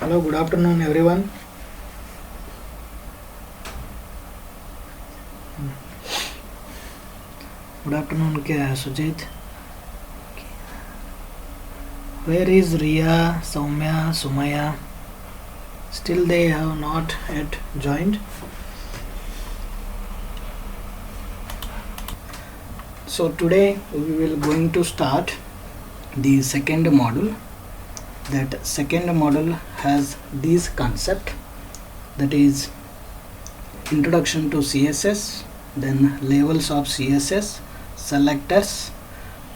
Hello, good afternoon, everyone. Good afternoon, Sujit. Where is Ria, Soumya, Sumaya? Still, they have not yet joined. So today we will going to start the second module. That second module has this concept, that is introduction to CSS, then levels of CSS, selectors,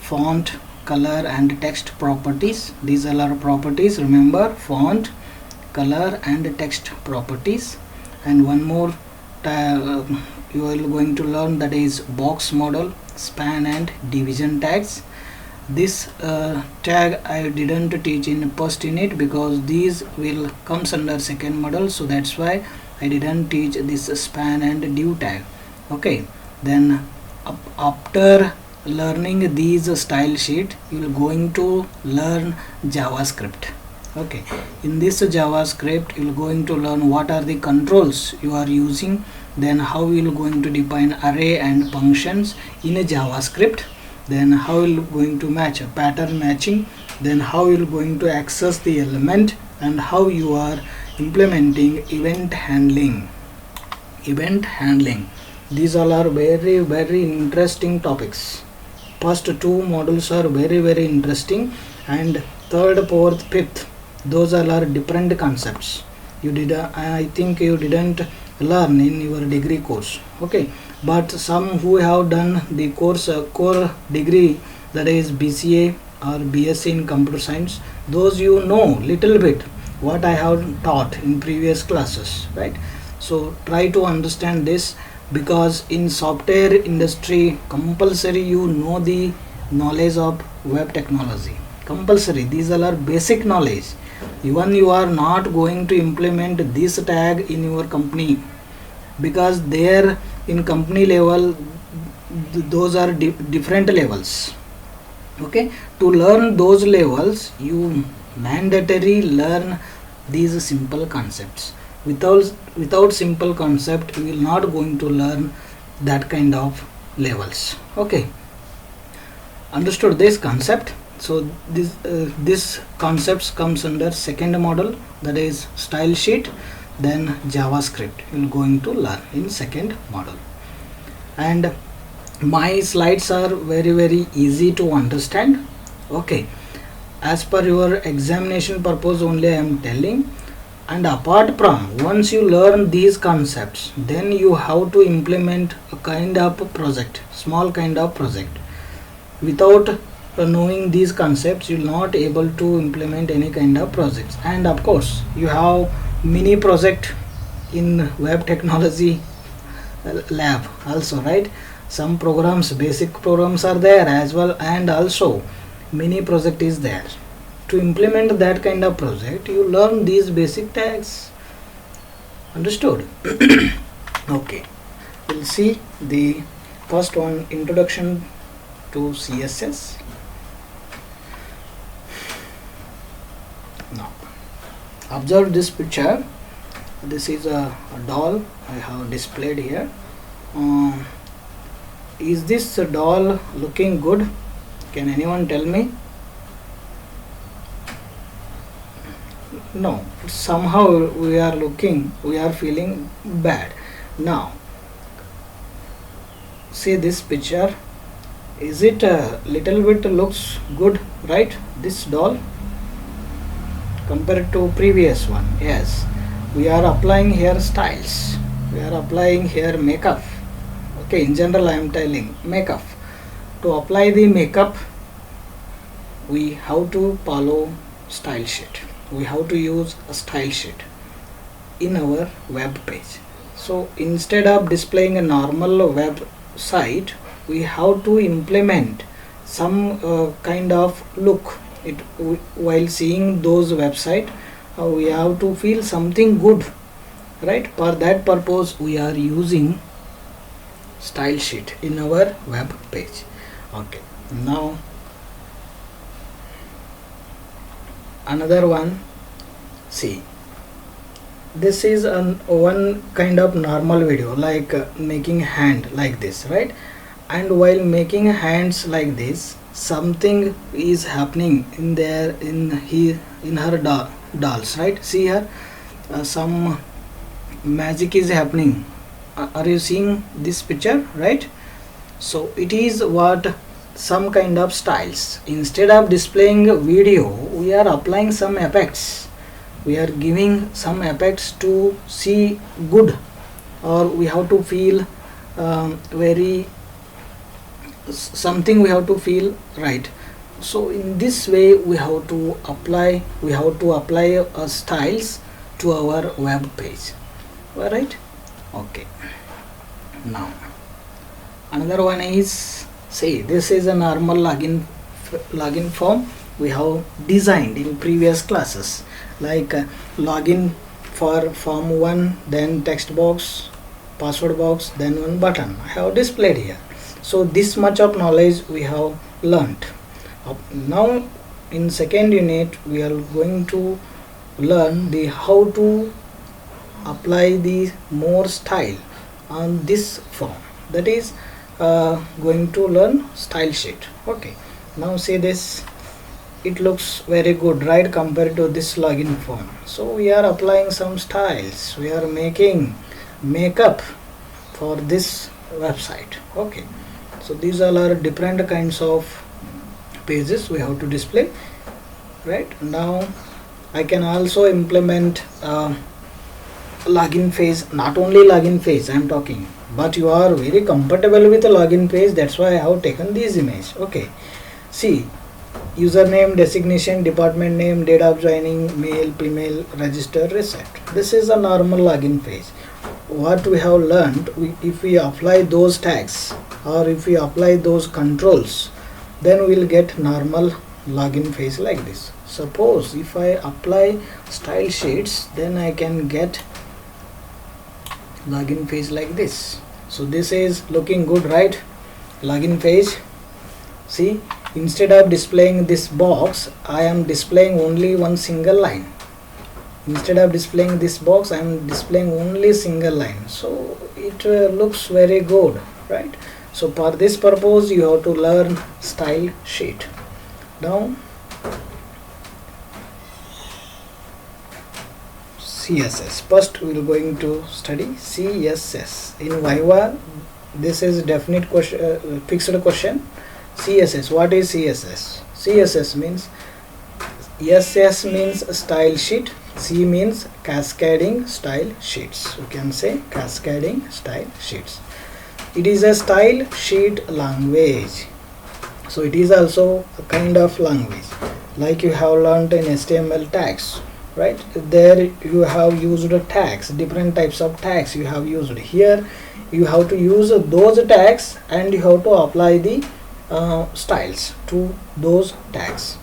font, color and text properties. These are our properties, remember, font, color and text properties. And one more you are going to learn, that is box model, span and division tags. This tag I didn't teach in first unit because these will comes under second model, so that's why I didn't teach this span and div tag. Okay, then after learning these style sheet, you will going to learn JavaScript. Okay, in this JavaScript you will going to learn what are the controls you are using, then how you will going to define array and functions in a JavaScript, then how you will going to match a pattern matching, then how you will going to access the element, and how you are implementing event handling. These all are very interesting topics. First two modules are very interesting, and third, fourth, fifth, those all are different concepts. I think you didn't learn in your degree course. Okay, but some who have done the course core degree, that is BCA or BSc in computer science, those you know little bit what I have taught in previous classes, right? So try to understand this, because in software industry compulsory you know the knowledge of web technology. Compulsory, these all are basic knowledge. Even you are not going to implement this tag in your company, because there in company level those are different levels. Okay, to learn those levels you mandatory learn these simple concepts. Without simple concept you will not going to learn that kind of levels. Okay, understood this concept? So this concepts comes under second model, that is style sheet, then JavaScript you will going to learn in second model. And my slides are very easy to understand. Okay, as per your examination purpose only I am telling. And apart from, once you learn these concepts, then you have to implement a kind of project, small kind of project. Without knowing these concepts you will not able to implement any kind of projects. And of course you have mini project in web technology lab also, right? Some programs, basic programs are there as well, and also mini project is there. To implement that kind of project you learn these basic tags. Understood? Okay, we'll see the first one, introduction to CSS. Now observe this picture. This is a doll I have displayed here. Is this doll looking good? Can anyone tell me? No, somehow we are feeling bad. Now see this picture, is it a little bit looks good, right? This doll compared to previous one. Yes, we are applying here styles, we are applying here makeup. Okay, in general I am telling makeup. To apply the makeup we have to follow style sheet. We have to use a style sheet in our web page. So instead of displaying a normal website, we have to implement some kind of look. While seeing those website, we have to feel something good, right? For that purpose we are using style sheet in our web page. Okay, now another one, see this is one kind of normal video, like making hand like this, right? And while making hands like this, something is happening in there, in her dolls, right? See here, some magic is happening. Are you seeing this picture, right? So it is what some kind of styles. Instead of displaying a video, we are applying some effects. We are giving some effects to see good, or we have to feel very something, we have to feel right. So in this way we have to apply styles to our web page. All right. Okay. Now another one is, see, this is a normal login form we have designed in previous classes, like login for form 1, then text box, password box, then one button I have displayed here. So this much of knowledge we have learnt. Now in second unit we are going to learn the how to apply the more style on this form, that is going to learn style sheet. Okay, now see this, it looks very good, right, compared to this login form. So we are applying some styles, we are making makeup for this website. Okay, so these all are different kinds of pages we have to display, right? Now I can also implement login phase. Not only login phase I am talking, but you are very comfortable with the login page, that's why I have taken this image. Okay, see, username, designation, department name, date of joining, male, female, register, reset. This is a normal login page. What we have learned, if we apply those tags or if we apply those controls, then we will get normal login page like this. Suppose if I apply style sheets, then I can get login page like this. So this is looking good, right? Login page. See, instead of displaying this box, I am displaying only one single line. Instead of displaying this box, I am displaying only single line. So it looks very good, right? So for this purpose you have to learn style sheet. Now CSS. First we are going to study CSS. In Viva this is definite question, fixed question. CSS. What is CSS? CSS means, SS means style sheet, C means cascading style sheets. You can say cascading style sheets. It is a style sheet language. So it is also a kind of language, like you have learned in HTML tags, right? There you have used tags, different types of tags you have used. Here you have to use those tags and you have to apply the styles to those tags.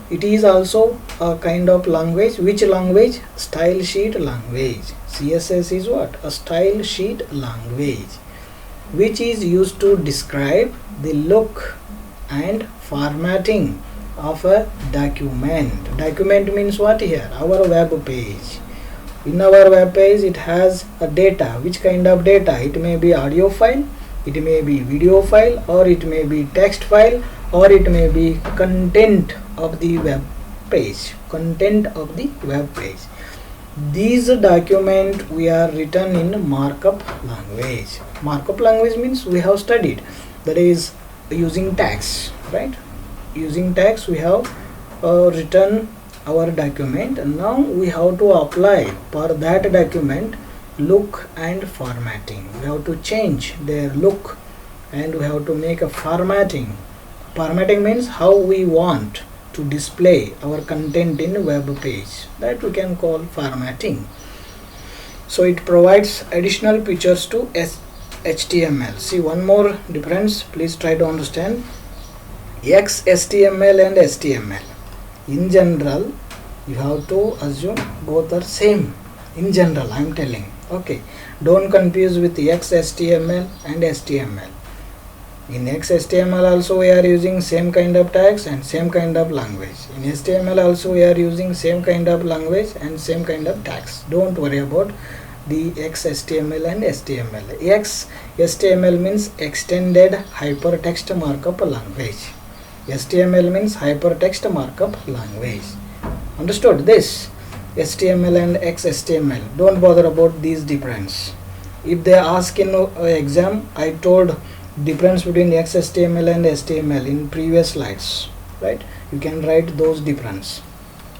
It is also a kind of language. Which language? Style sheet language. CSS is what? A style sheet language, which is used to describe the look and formatting of a document. Document means what here? Our web page. In our web page it has a data. Which kind of data? It may be audio file, it may be video file, or it may be text file, or it may be content of the web page. Content of the web page. These document we are written in markup language. Markup language means we have studied, that is using tags, right? Using tags we have written our document, and now we have to apply for that document look and formatting. We have to change their look and we have to make a formatting. Formatting means how we want to display our content in web page, that we can call formatting. So it provides additional features to HTML. See, one more difference, please try to understand. XHTML and HTML. In general, you have to assume both are same. In general, I am telling. Okay, don't confuse with XHTML and HTML. In XHTML also we are using same kind of tags and same kind of language. In HTML also we are using same kind of language and same kind of tags. Don't worry about the XHTML and HTML. XHTML means extended hypertext markup language. HTML means hypertext markup language. Understood this? HTML and XHTML. Don't bother about these difference. If they ask in exam, I told difference between XHTML and HTML in previous slides, right? You can write those difference,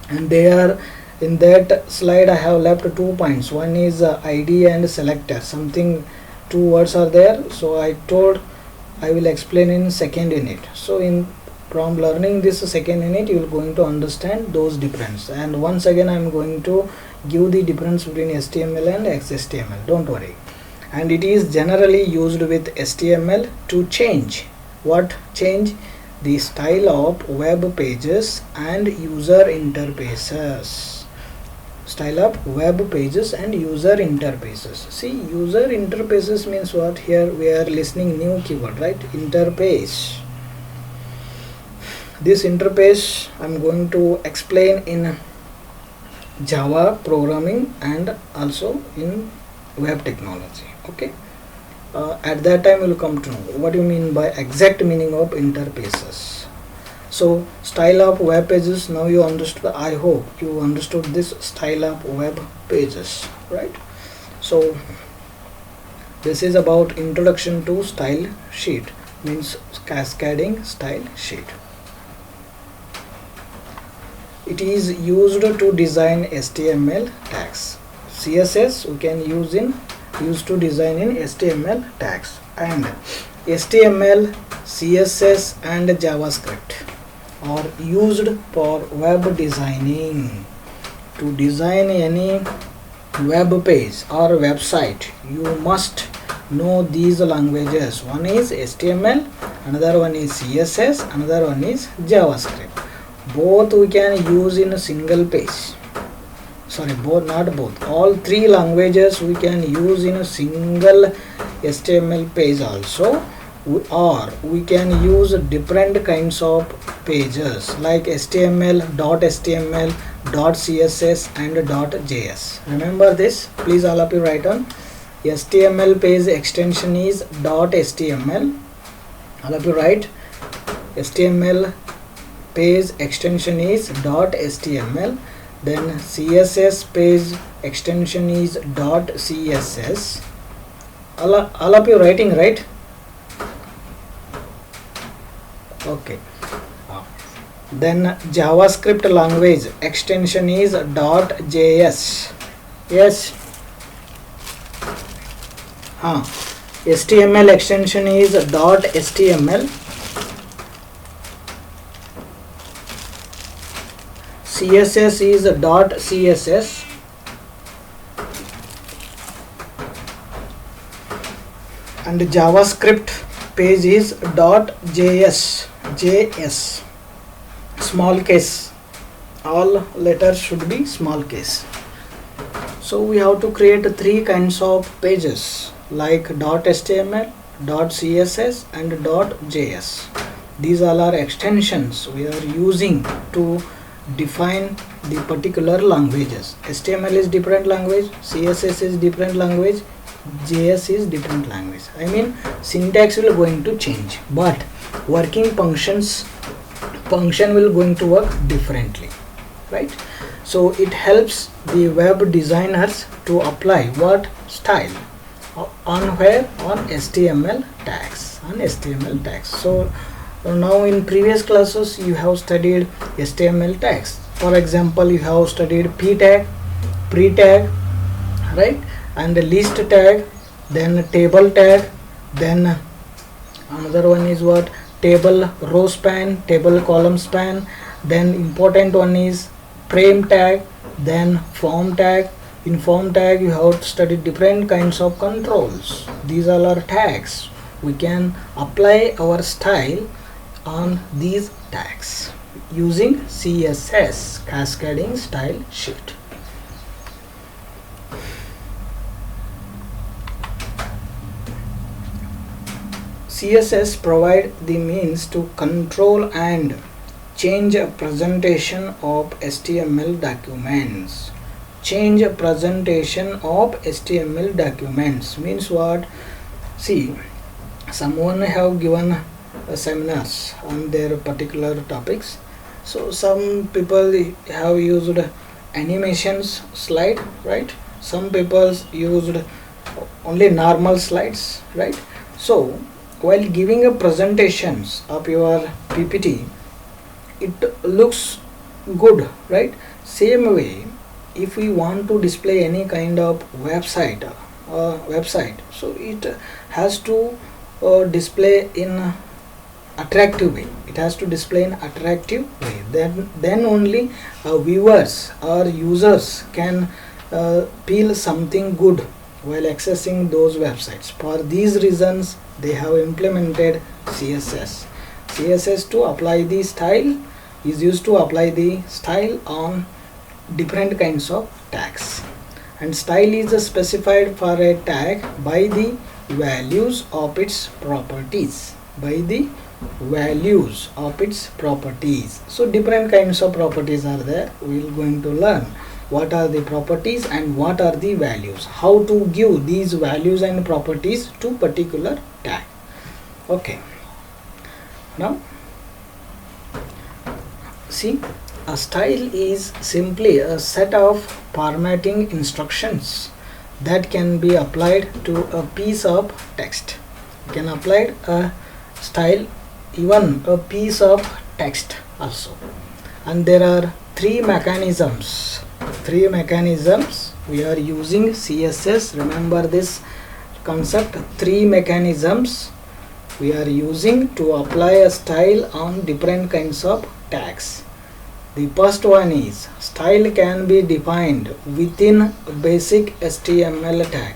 and they are in that slide. I have left 2 points. One is ID and selector, something 2 words are there, so I told I will explain in second unit. So in from learning this second unit you will going to understand those difference, and once again I am going to give the difference between HTML and XHTML. Don't worry. And it is generally used with HTML to change what? Change the style of web pages and user interfaces. Style of web pages and user interfaces. See, user interfaces means what? Here we are listening new keyword, right? Interface. This interface I am going to explain in Java programming and also in web technology. Okay, at that time we will come to know what you mean by exact meaning of interfaces. So style of web pages, now you understood. I hope you understood this style of web pages, right? So this is about introduction to style sheet, means cascading style sheet. It is used to design HTML tags. CSS we can use to design in HTML tags, and HTML, CSS and JavaScript are used for web designing. To design any web page or website, you must know these languages. One is HTML, another one is CSS, another one is JavaScript. Both we can use in a single page. Sorry, not both, all 3 languages we can use in a single HTML page also, or we can use different kinds of pages like HTML, .html, .css and .js. Remember this, please all of you write on. HTML page extension is .html. All of you write. HTML page extension is .html. Then CSS page extension is .css. All of you writing, right? Okay. Then JavaScript language extension is .js. Yes. HTML extension is .html. CSS is .css. And JavaScript page is .js. Small case. All letters should be small case. So we have to create 3 kinds of pages like .html, .css and .js. These all are extensions we are using to define the particular languages. HTML is different language, CSS is different language, JS is different language. I mean syntax will going to change, but working function will going to work differently, right? So it helps the web designers to apply what? Style on where? On HTML tags, So now in previous classes you have studied HTML tags. For example, you have studied p tag, pre tag, right, and the list tag, then table tag, then another one is what? Table row span, table column span, then important one is frame tag, then form tag. In form tag you have studied different kinds of controls. These all are tags. We can apply our style on these tags using CSS, cascading style sheet. CSS provide the means to control and change a presentation of HTML documents. Change a presentation of HTML documents means what? See, someone have given seminars on their particular topics. So some people have used animations slide, right? Some people used only normal slides, right? So while giving a presentations of your PPT, it looks good, right? Same way, if we want to display any kind of website, so it has to display in attractive way. It has to display in attractive way. Then only viewers or users can feel something good while accessing those websites. For these reasons, they have implemented CSS. CSS to apply the style is used to apply the style on different kinds of tags. And style is specified for a tag by the values of its properties. By the values of its properties. So different kinds of properties are there. We will going to learn what are the properties and what are the values, how to give these values and properties to particular tag. Okay, now see, a style is simply a set of formatting instructions that can be applied to a piece of text. You can apply a style even a piece of text also. And there are three mechanisms we are using CSS. Remember this concept, three mechanisms we are using to apply a style on different kinds of tags. The first one is style can be defined within a basic HTML tag.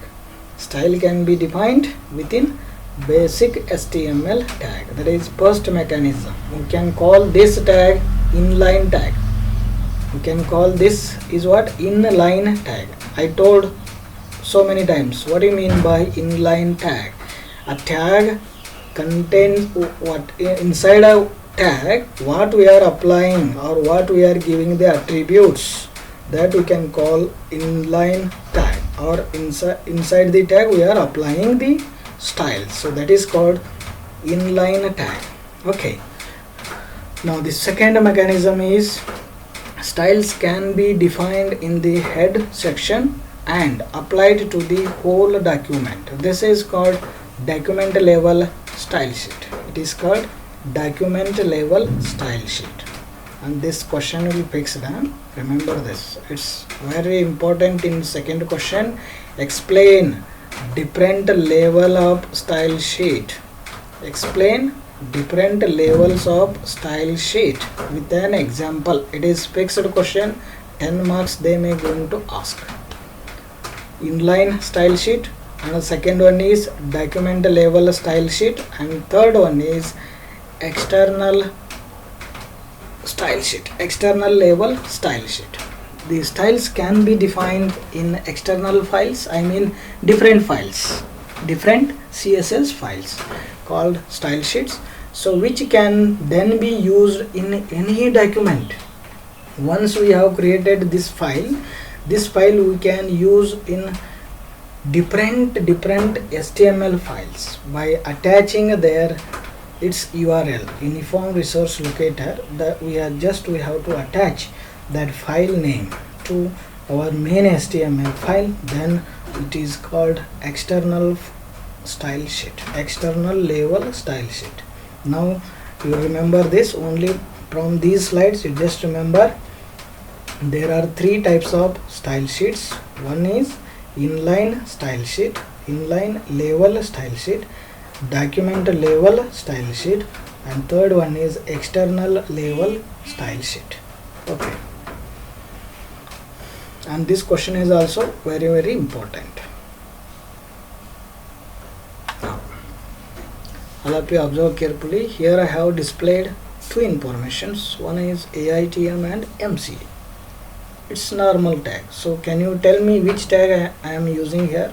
Style can be defined within basic HTML tag. That is first mechanism. We can call this tag inline tag. We can call this is what? Inline tag. I told so many times what do you mean by inline tag. A tag contains what inside a tag, what we are applying or what we are giving the attributes, that we can call inline tag, or inside the tag we are applying the style. So that is called inline tag. Okay, now the second mechanism is styles can be defined in the head section and applied to the whole document. This is called document level style sheet. It is called document level style sheet, and this question will be fixed. Remember this, it's very important. In second question, explain different level of style sheet. Explain different levels of style sheet with an example. It is fixed question, 10 marks they may going to ask. Inline style sheet, and the second one is document level style sheet, and third one is external style sheet, external level style sheet. The styles can be defined in external files, I mean different files, different CSS files called style sheets, so which can then be used in any document. Once we have created this file we can use in different HTML files by attaching their its URL, uniform resource locator, that we have to attach that file name to our main HTML file. Then it is called external style sheet, external level style sheet. Now you remember this only from these slides. You just remember there are three types of style sheets. One is inline style sheet, inline level style sheet, document level style sheet, and third one is external level style sheet. Okay, and this question is also very important. Now all of you observe carefully. Here I have displayed two informations. One is AITM and MC. It's normal tag. So can you tell me which tag I am using here?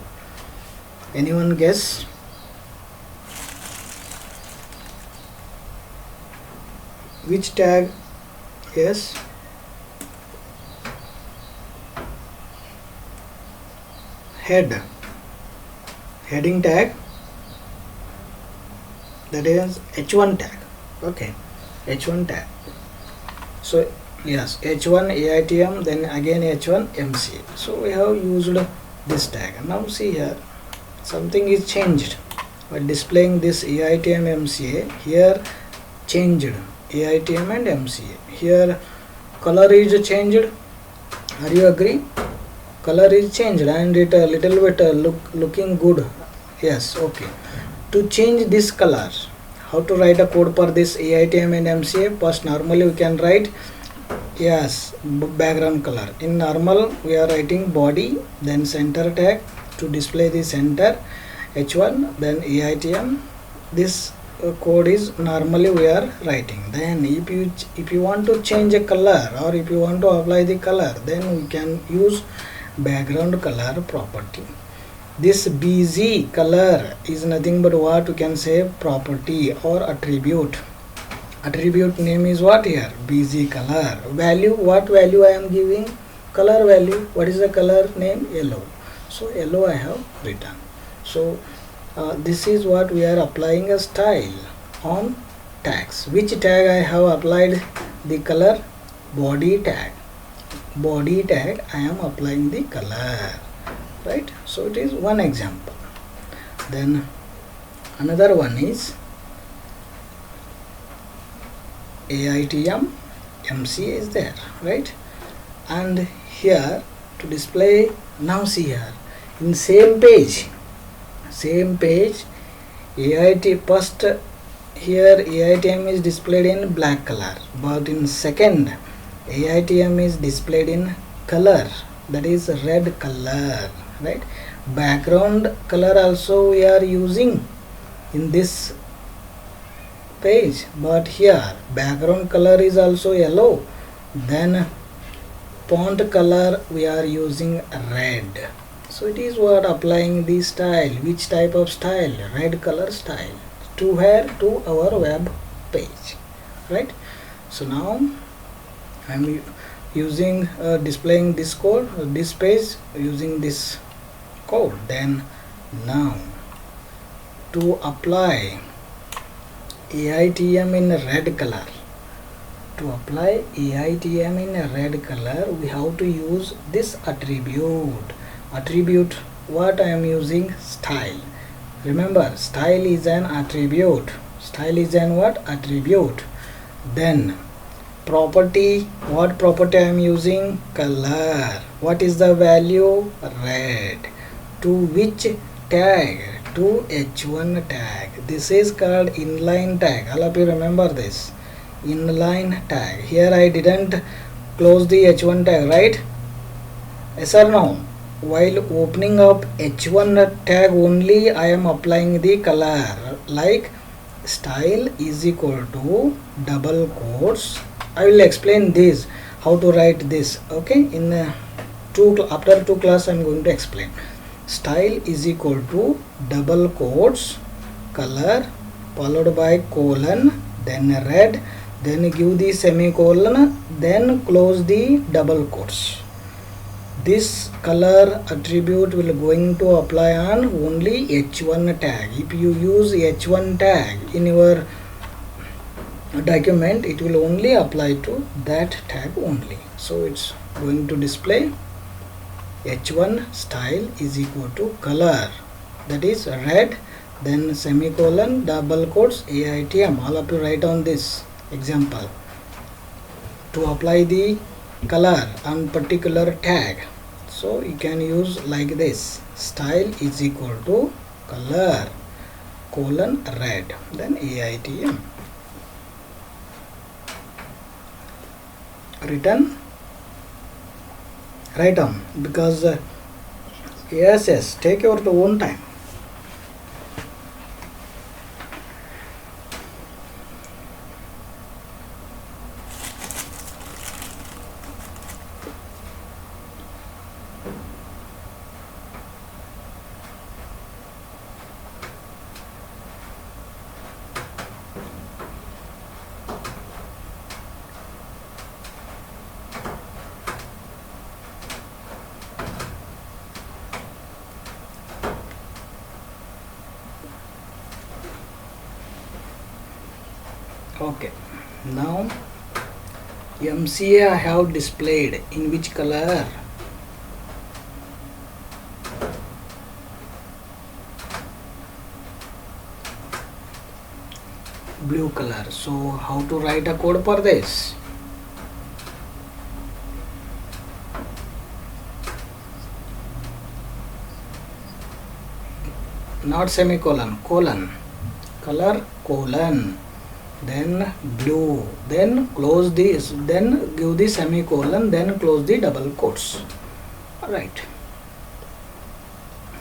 Anyone guess? which tag? Yes, heading tag, that is h1 tag. Okay, h1 tag. So yes, h1 AITM, then again h1 MCA. So we have used this tag. Now see here, something is changed while displaying this AITM MCA. Here changed AITM and MCA. Here color is changed. Are you agree? Color is changed and it a little bit looking good. Yes, okay. To change this color, how to write a code for this AITM and MCA? First, normally we can write, yes, background color. In normal we are writing body, then center tag to display the center, h1, then AITM. This code is normally we are writing. Then if you want to change a color or if you want to apply the color, then we can use background color property. This BG color is nothing but what we can say property or attribute. Attribute name is what here? BG color. Value, what value I am giving? Color value. What is the color name? Yellow. So yellow I have written. So this is what we are applying a style on tags. Which tag I have applied the color? Body tag. Body tag I am applying the color, right? So it is one example. Then another one is AITM MCA is there, right? And here to display, now see here in same page AIT first, here AITM is displayed in black color, but in second AITM is displayed in color, that is red color, right? Background color also we are using in this page, but here background color is also yellow, then font color we are using red. So it is what applying the style. Which type of style? Red color style. To where? To our web page, right? So now I am using displaying this code, this page using this code. Then now to apply AITM in red color, to apply AITM in red color, we have to use this attribute. Attribute, what I am using? Style. Remember, style is an attribute. Style is an what? Attribute. Then property, what property I am using? Color. What is the value? Red. To which tag? To h1 tag. This is called inline tag. All of you remember this inline tag. Here I didn't close the h1 tag, right? Yes or no? While opening up h1 tag only I am applying the color, like style is equal to double quotes. I will explain this, how to write this, okay? In after 2 class I am going to explain. Style is equal to double quotes color followed by colon, then red, then give the semicolon, then close the double quotes. This color attribute will going to apply on only h1 tag. If you use h1 tag in your document, it will only apply to that tag only. So it's going to display h1 style is equal to color, that is red, then semicolon, double quotes, AITM. All of you write on this example. To apply the color on particular tag, so you can use like this: style is equal to color colon red, then AITM. Written? Write on, because yes, take your own time. Okay, now MCA I have displayed in which color? Blue color. So how to write a code for this? Not semicolon, colon, color colon, then blue, then close this, then give the semicolon, then close the double quotes. Alright,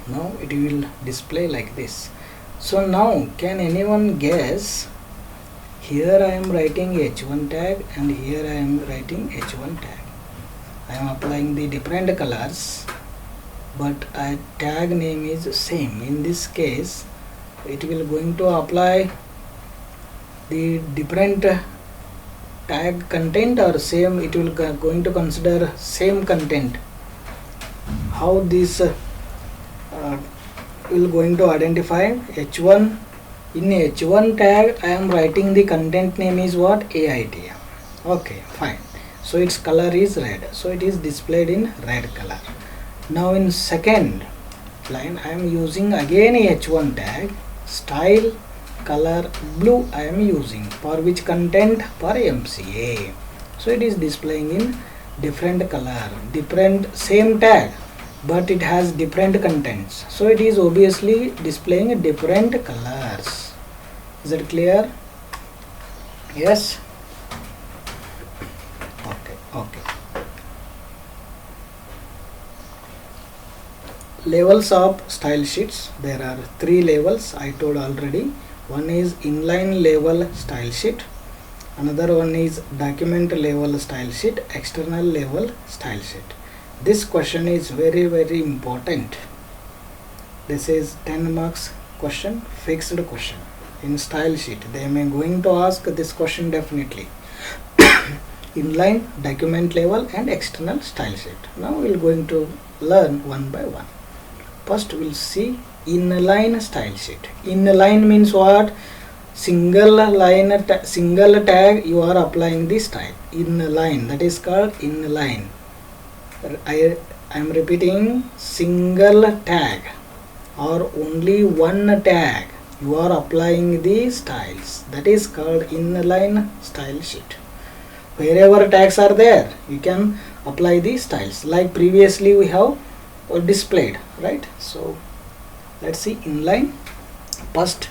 now it will display like this. So now can anyone guess? Here I am writing h1 tag and here I am writing h1 tag. I am applying the different colors, but a tag name is same. In this case it will going to apply the different tag content or same, it will going to consider same content. How this will going to identify h1? In h1 tag I am writing the content name is what? AITM. Okay, fine. So its color is red, so it is displayed in red color. Now in second line I am using again h1 tag, style color blue I am using for which content? For MCA. So it is displaying in different color, different same tag, but it has different contents, so it is obviously displaying different colors. Is it clear? Yes. Okay. Levels of style sheets. There are 3 levels I told already. One is inline level style sheet, another one is document level style sheet, external level style sheet. This question is very important. This is 10 marks question, fixed question. In style sheet they may going to ask this question definitely. Inline, document level and external style sheet. Now we will going to learn one by one. First we will see inline style sheet. Inline means what? Single line, single tag you are applying the style. Inline, that is called inline. I am repeating, single tag or only one tag you are applying the styles, that is called inline style sheet. Wherever tags are there you can apply the styles like previously we have displayed, right? So let's see inline. First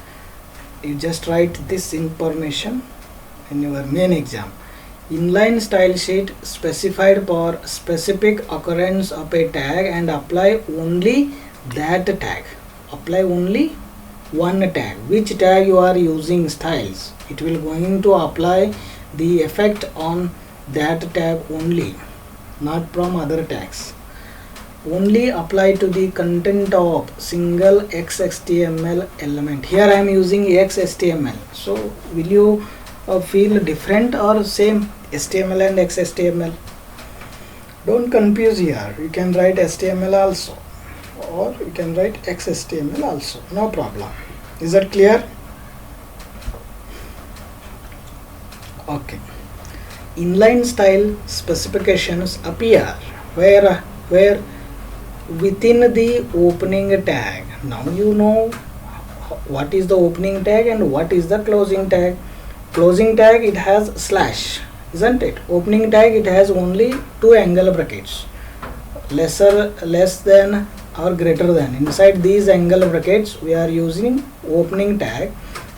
you just write this information in your main exam. Inline style sheet specified for specific occurrence of a tag and apply only that tag. Apply only one tag. Which tag you are using styles, it will going to apply the effect on that tag only, not from other tags. Only apply to the content of single XHTML element. Here I am using XHTML. So will you feel different or same? HTML and XHTML. Don't confuse here. You can write HTML also, or you can write XHTML also. No problem. Is that clear? Okay. Inline style specifications appear where within the opening tag. Now you know what is the opening tag and what is the closing tag. Closing tag it has slash, isn't it? Opening tag it has only 2 angle brackets, less than or greater than. Inside these angle brackets we are using opening tag.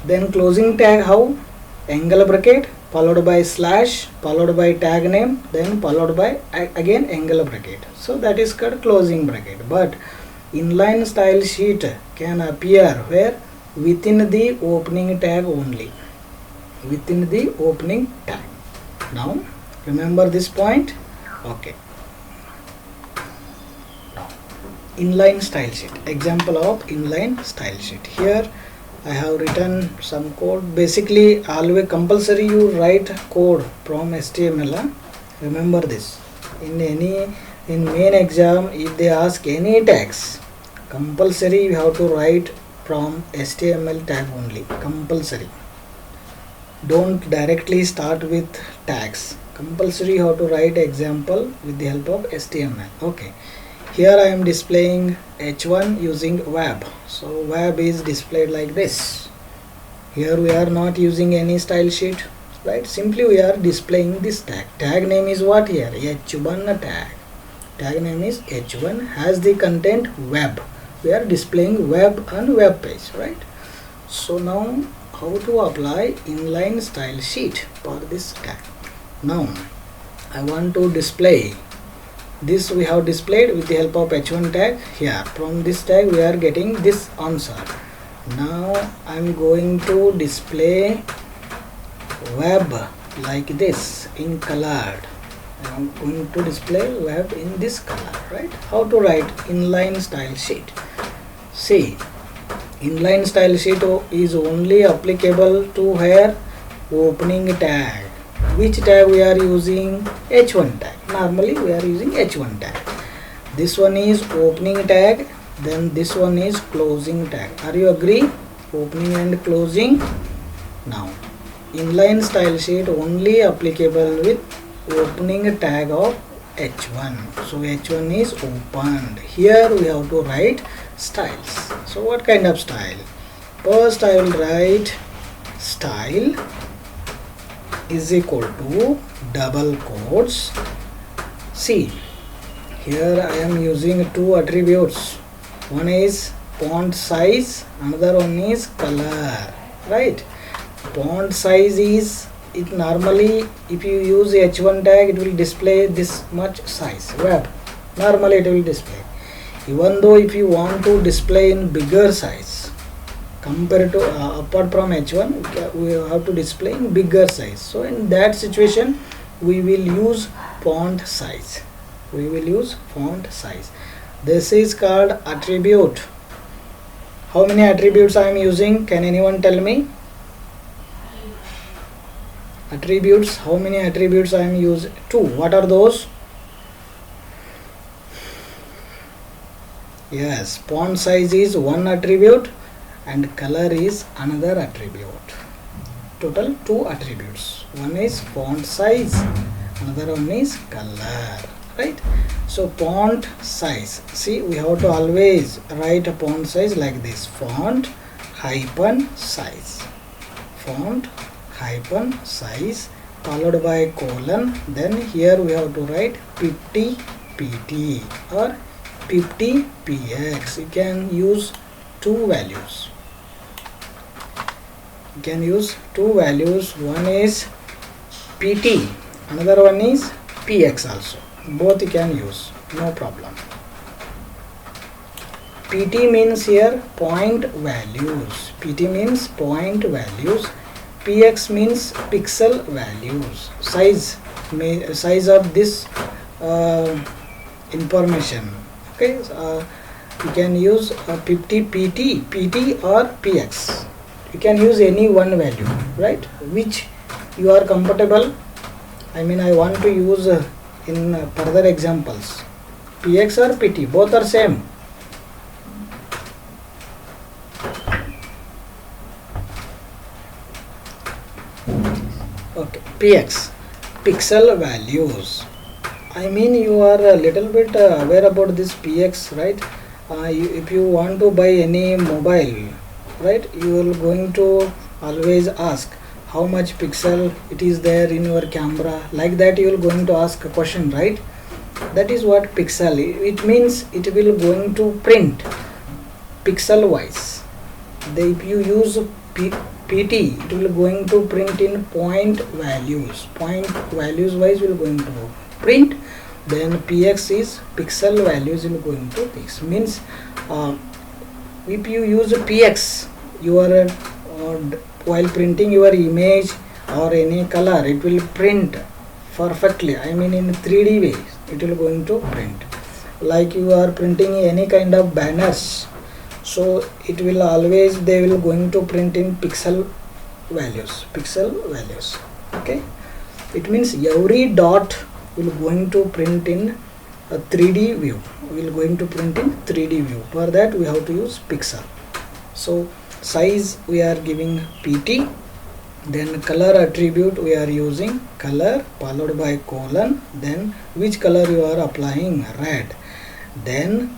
Then closing tag, how? Angle bracket followed by slash followed by tag name, then followed by again angle bracket. So that is called closing bracket. But inline style sheet can appear where? Within the opening tag only. Within the opening tag. Now remember this point. Okay. Inline style sheet. Example of inline style sheet. Here I have written some code. Basically always compulsory you write code from HTML. Remember this. In main exam if they ask any tags, compulsory you have to write from HTML tag only. Compulsory. Don't directly start with tags. Compulsory how to write example with the help of HTML. Okay, here I am displaying h1 using web. So web is displayed like this. Here we are not using any style sheet, right? Simply we are displaying this tag. Tag name is what here? h1 tag. Tag name is h1, has the content web. We are displaying web on web page, right? So now how to apply inline style sheet for this tag. Now I want to display this. We have displayed with the help of h1 tag. Here from this tag we are getting this answer. Now I am going to display web like this in colored. I am going to display web in this color, right? How to write inline style sheet? See, inline style sheet is only applicable to here opening tag. Which tag we are using? h1 tag. Normally we are using h1 tag. This one is opening tag, then this one is closing tag. Are you agree? Opening and closing. Now inline style sheet only applicable with opening tag of h1. So h1 is opened. Here we have to write styles. So what kind of style? First I will write style is equal to double quotes. See, here I am using two attributes. One is font size, another one is color, right? Font size is, it normally if you use h1 tag it will display this much size web. Normally it will display. Even though if you want to display in bigger size compared to apart from h1, we have to display in bigger size. So in that situation we will use font size. We will use font size. This is called attribute. How many attributes I am using? Can anyone tell me? Attributes, how many attributes I am using? 2. What are those? Yes, font size is one attribute and color is another attribute. Total 2 attributes. One is font size, another one is color, right? So font size, see, we have to always write a font size like this: font hyphen size, font hyphen size followed by colon. Then here we have to write 50 pt or 50 px. You can use two values. You can use two values. One is pt, another one is px also. Both you can use, no problem. pt means here point values. pt means point values. px means pixel values. Size of this information. Okay, you can use 50 pt or px. You can use any one value, right? Which you are comfortable. I mean, I want to use in further examples px or pt, both are same. Okay, px, pixel values. I mean, you are a little bit aware about this px, right? If you want to buy any mobile, right, you are going to always ask how much pixel it is there in your camera. Like that you are going to ask a question, right? That is what pixel. It means it will going to print pixel wise. If you use pt, it will going to print in point values. Point values wise will going to print. Then px is pixel values will going to fix. Means if you use px, you are while printing your image or any color, it will print perfectly. I mean, in 3D way it will going to print. Like you are printing any kind of banners, so it will always, they will going to print in pixel values. Okay, it means every dot will going to print in a 3D view. Will going to print in 3D view. For that we have to use pixel. So size we are giving pt, Then color attribute we are using color followed by colon, then which color you are applying, red, then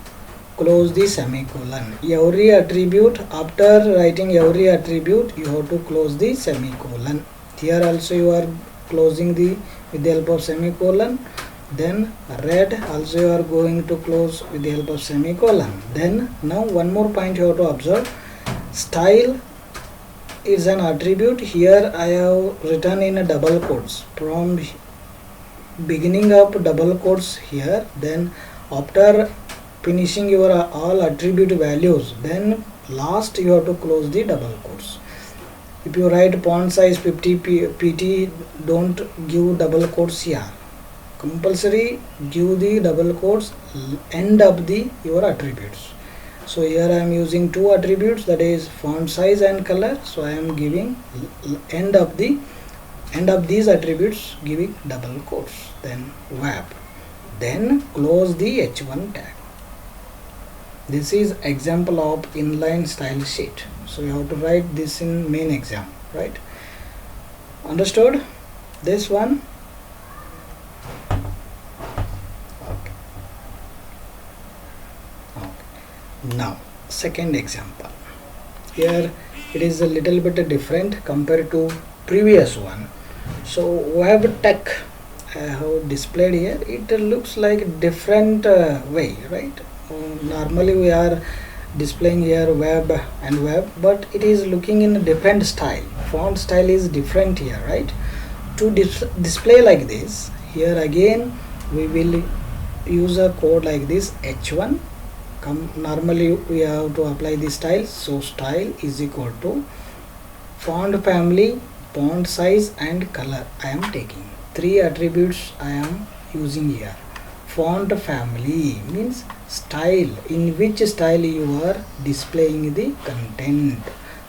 close the semicolon. Every attribute, after writing every attribute you have to close the semicolon. Here also you are closing the with the help of semicolon. Then red also you are going to close with the help of semicolon. Then now one more point you have to observe, style is an attribute. Here I have written in a double quotes, from beginning of double quotes here, then after finishing your all attribute values, then last you have to close the double quotes. If you write font size 50 pt, don't give double quotes here. Compulsory give the double quotes end of the your attributes. So here I am using two attributes, that is font size and color. So I am giving end of these attributes giving double quotes. Then web, then close the h1 tag. This is example of inline style sheet. So you have to write this in main exam, right? Understood this one? Now second example, here it is a little bit different compared to previous one. So web tech I have displayed here, it looks like different way, right? Normally we are displaying here web and web, but it is looking in a different style. Font style is different here, right? To display like this, here again we will use a code like this h1. Normally we have to apply the style. So style is equal to font family, font size and color. I am taking three attributes I am using here. Font family means style, in which style you are displaying the content,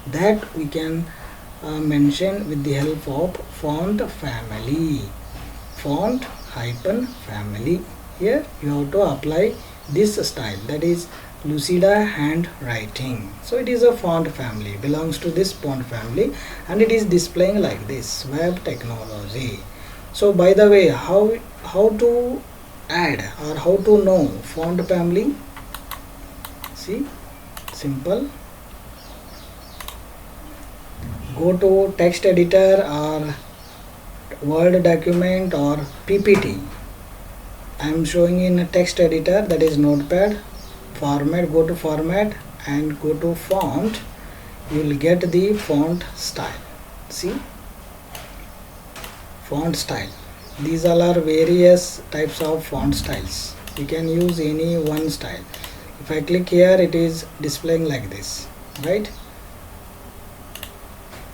that we can mention with the help of font family, font hyphen family. Here you have to apply this style, that is Lucida handwriting. So it is a font family, belongs to this font family, and it is displaying like this, web technology. So by the way, how to add or how to know font family? See, simple. Go to text editor or Word document or PPT. I am showing in a text editor, that is Notepad. Format, go to format and go to font. You will get the font style. See, font style. These all are various types of font styles. You can use any one style. If I click here, it is displaying like this, right?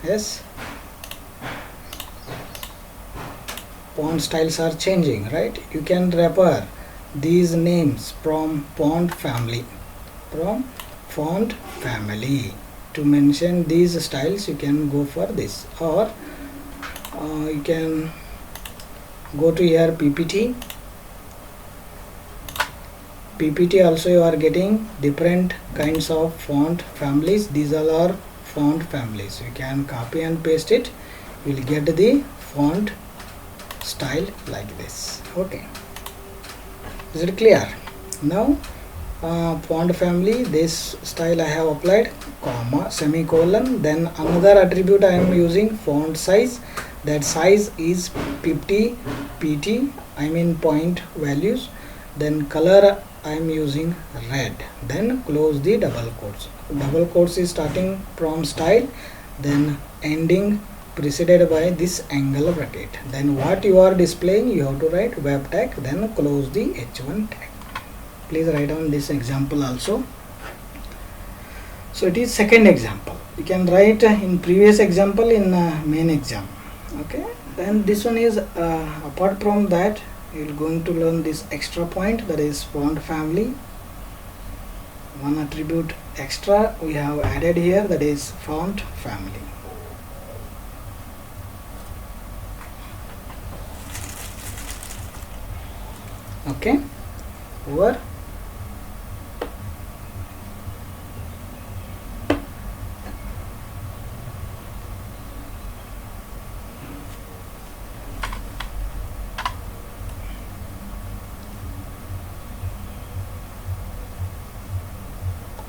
Yes. Font styles are changing, right? You can refer these names from font family, to mention these styles. You can go for this, or you can go to here PPT. Also you are getting different kinds of font families. These all are font families. You can copy and paste it. You will get the font style like this. Okay, is it clear? Now font family, this style I have applied, comma, semicolon. Then another attribute I am using, font size. That size is 50 pt, I mean point values. Then color I am using red. Then close the double quotes. Double quotes is starting from style, then ending preceded by this angle bracket. Then what you are displaying, you have to write web tag, then close the h1 tag. Please write down this example also. So it is second example. You can write in previous example in main exam. Okay, then this one is apart from that, you are going to learn this extra point, that is font family. One attribute extra we have added here, that is font family. Okay, over.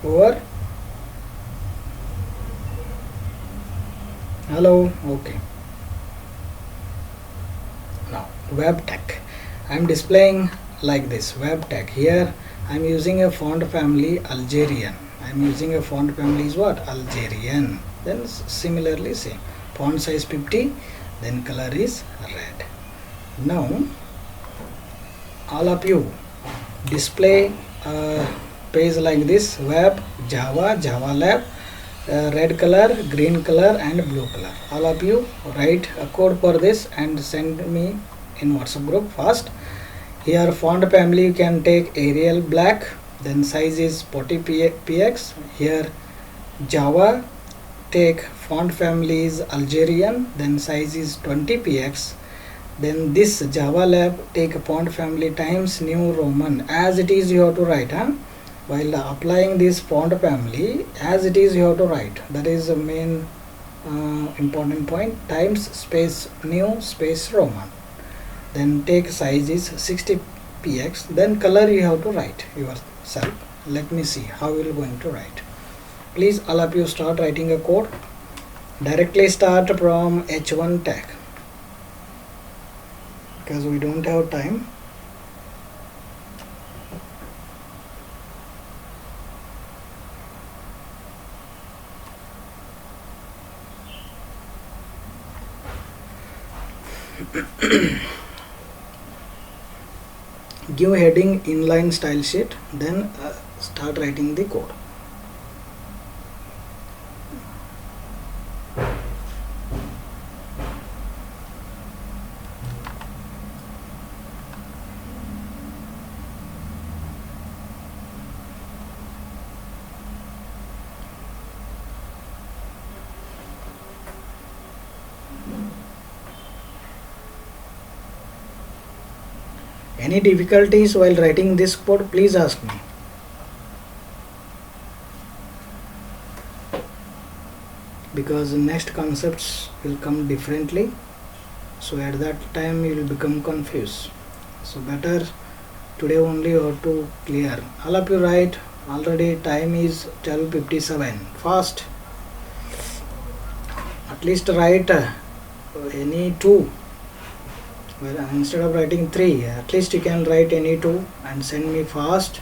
over. Hello. Okay. Now web tech. I'm displaying like this web tech. Here I'm using a font family Algerian. I'm using a font family is what? Algerian. Then similarly same. Font size 50. Then color is red. Now all of you display page like this: web, Java, Java Lab, red color, green color and blue color. All of you write a code for this and send me in WhatsApp group fast. Here font family you can take Arial black, then size is 40 px. Here Java, take font family is Algerian, then size is 20 px. Then this Java Lab, take a font family times New Roman, as it is you have to write, while applying this font family as it is you have to write. That is the main important point. Times space New space Roman. Then take size is 60 px. Then color you have to write yourself. Let me see how you are going to write. Please all of you start writing a code. Directly start from H1 tag, because we don't have time. Give heading inline style sheet, then start writing the code. Any difficulties while writing this code, please ask me. Because the next concepts will come differently, so at that time you will become confused. So better today only you have to clear. All of you write. Already time is 12:57. Fast. At least write any two. Well, instead of writing 3, at least you can write any 2 and send me fast.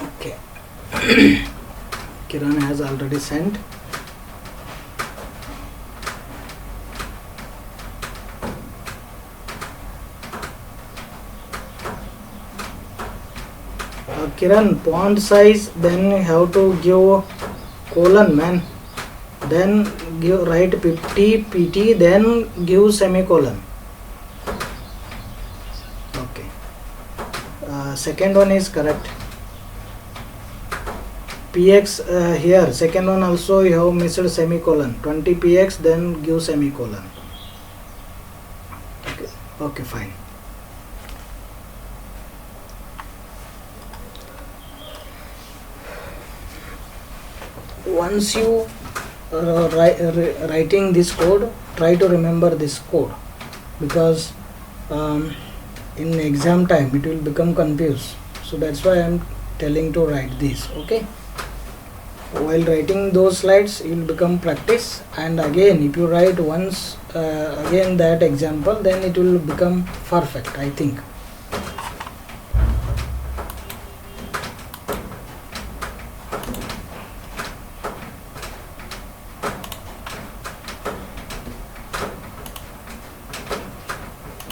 Okay. Kiran has already sent. Kiran, font size, then you have to give colon, man. Then write 50 pt, then give semicolon. Okay. Second one is correct. Px here, second one also you have missed semicolon. 20 px, then give semicolon. Okay, fine. Once you writing this code, try to remember this code, because in exam time it will become confused. So that's why I am telling to write this. Okay. While writing those slides, you will become practice, and again if you write once again that example, then it will become perfect, I think.